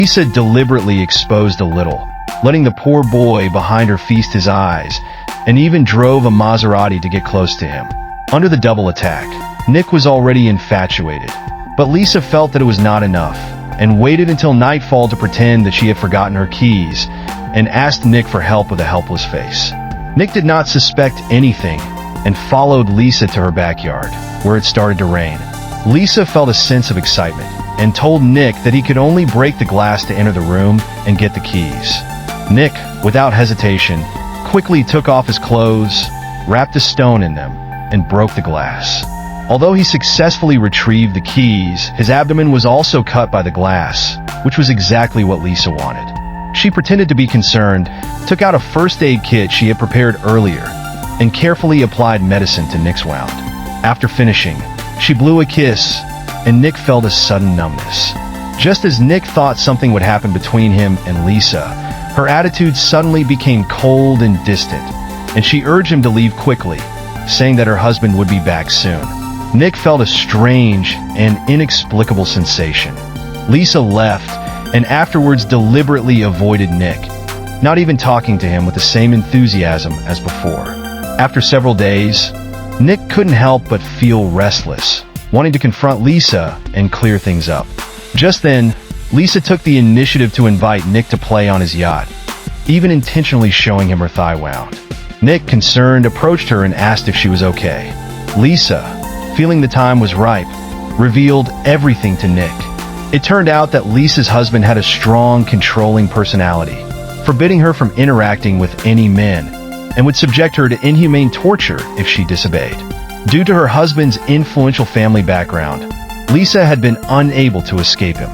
Lisa deliberately exposed a little, letting the poor boy behind her feast his eyes, and even drove a Maserati to get close to him. Under the double attack, Nick was already infatuated, but Lisa felt that it was not enough, and waited until nightfall to pretend that she had forgotten her keys, and asked Nick for help with a helpless face. Nick did not suspect anything, and followed Lisa to her backyard, where it started to rain. Lisa felt a sense of excitement, and told Nick that he could only break the glass to enter the room and get the keys. Nick, without hesitation, quickly took off his clothes, wrapped a stone in them, and broke the glass. Although he successfully retrieved the keys, his abdomen was also cut by the glass, which was exactly what Lisa wanted. She pretended to be concerned, took out a first aid kit she had prepared earlier, and carefully applied medicine to Nick's wound. After finishing, she blew a kiss, and Nick felt a sudden numbness. Just as Nick thought something would happen between him and Lisa, her attitude suddenly became cold and distant, and she urged him to leave quickly, saying that her husband would be back soon. Nick felt a strange and inexplicable sensation. Lisa left, and afterwards deliberately avoided Nick, not even talking to him with the same enthusiasm as before. After several days, Nick couldn't help but feel restless, wanting to confront Lisa and clear things up. Just then, Lisa took the initiative to invite Nick to play on his yacht, even intentionally showing him her thigh wound. Nick, concerned, approached her and asked if she was okay. Lisa, feeling the time was ripe, revealed everything to Nick. It turned out that Lisa's husband had a strong, controlling personality, forbidding her from interacting with any men, and would subject her to inhumane torture if she disobeyed. Due to her husband's influential family background, Lisa had been unable to escape him.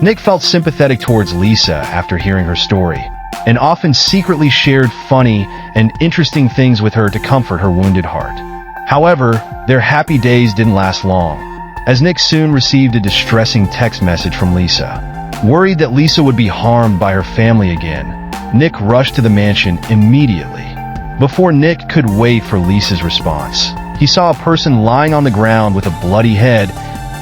Nick felt sympathetic towards Lisa after hearing her story, and often secretly shared funny and interesting things with her to comfort her wounded heart. However, their happy days didn't last long, as Nick soon received a distressing text message from Lisa. Worried that Lisa would be harmed by her family again, Nick rushed to the mansion immediately. Before Nick could wait for Lisa's response, he saw a person lying on the ground with a bloody head,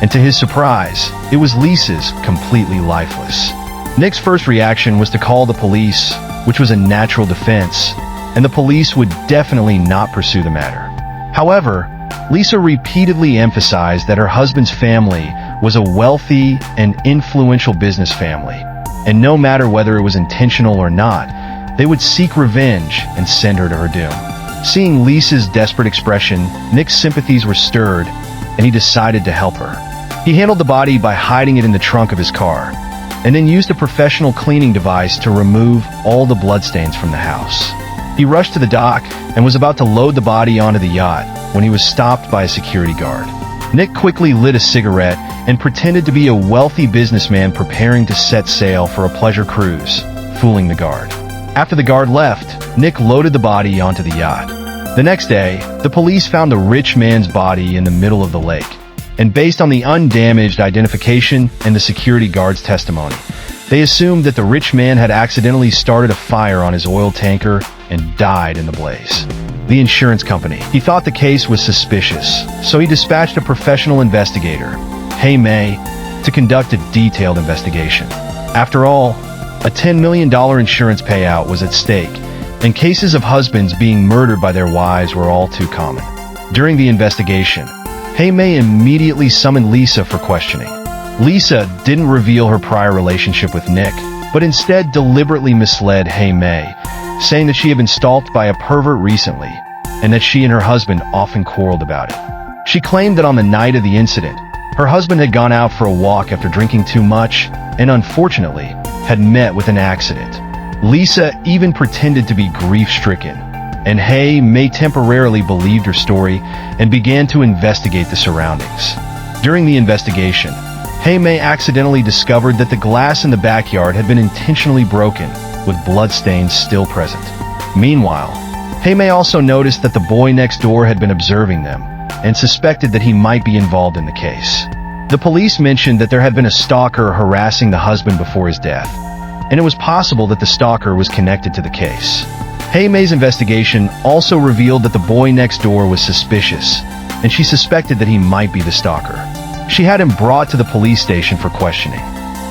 and to his surprise, it was Lisa's, completely lifeless. Nick's first reaction was to call the police, which was a natural defense, and the police would definitely not pursue the matter. However, Lisa repeatedly emphasized that her husband's family was a wealthy and influential business family, and no matter whether it was intentional or not, they would seek revenge and send her to her doom. Seeing Lisa's desperate expression, Nick's sympathies were stirred, and he decided to help her. He handled the body by hiding it in the trunk of his car, and then used a professional cleaning device to remove all the bloodstains from the house. He rushed to the dock and was about to load the body onto the yacht when he was stopped by a security guard. Nick quickly lit a cigarette and pretended to be a wealthy businessman preparing to set sail for a pleasure cruise, fooling the guard. After the guard left, Nick loaded the body onto the yacht. The next day, the police found the rich man's body in the middle of the lake, and based on the undamaged identification and the security guard's testimony, they assumed that the rich man had accidentally started a fire on his oil tanker and died in the blaze. The insurance company, he thought the case was suspicious, so he dispatched a professional investigator, Hey May, to conduct a detailed investigation. After all, a $10 million insurance payout was at stake, and cases of husbands being murdered by their wives were all too common. During the investigation, Hey May immediately summoned Lisa for questioning. Lisa didn't reveal her prior relationship with Nick, but instead deliberately misled Hey May, saying that she had been stalked by a pervert recently, and that she and her husband often quarreled about it. She claimed that on the night of the incident, her husband had gone out for a walk after drinking too much, and unfortunately, had met with an accident. Lisa even pretended to be grief-stricken, and Hey May temporarily believed her story and began to investigate the surroundings. During the investigation, Hey May accidentally discovered that the glass in the backyard had been intentionally broken, with bloodstains still present. Meanwhile, Hey May also noticed that the boy next door had been observing them, and suspected that he might be involved in the case. The police mentioned that there had been a stalker harassing the husband before his death, and it was possible that the stalker was connected to the case. Hey May's investigation also revealed that the boy next door was suspicious, and she suspected that he might be the stalker. She had him brought to the police station for questioning.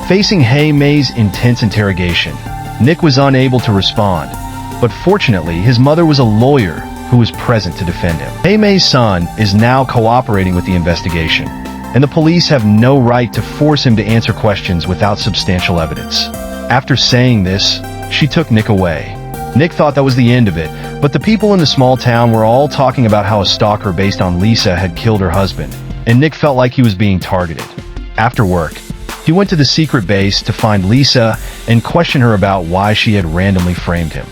Facing Hey May's intense interrogation, Nick was unable to respond, but fortunately his mother was a lawyer who was present to defend him. Hey May's son is now cooperating with the investigation, and the police have no right to force him to answer questions without substantial evidence. After saying this, she took Nick away. Nick thought that was the end of it, but the people in the small town were all talking about how a stalker based on Lisa had killed her husband, and Nick felt like he was being targeted. After work, he went to the secret base to find Lisa and question her about why she had randomly framed him.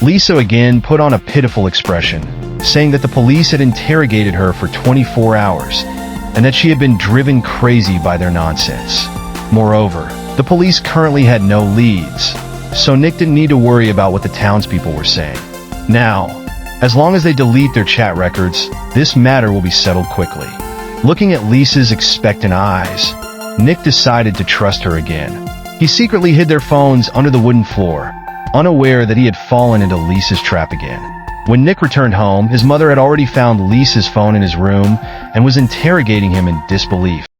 Lisa again put on a pitiful expression, saying that the police had interrogated her for 24 hours and that she had been driven crazy by their nonsense. Moreover, the police currently had no leads, so Nick didn't need to worry about what the townspeople were saying. Now, as long as they delete their chat records, this matter will be settled quickly. Looking at Lisa's expectant eyes, Nick decided to trust her again. He secretly hid their phones under the wooden floor, unaware that he had fallen into Lisa's trap again. When Nick returned home, his mother had already found Lisa's phone in his room and was interrogating him in disbelief.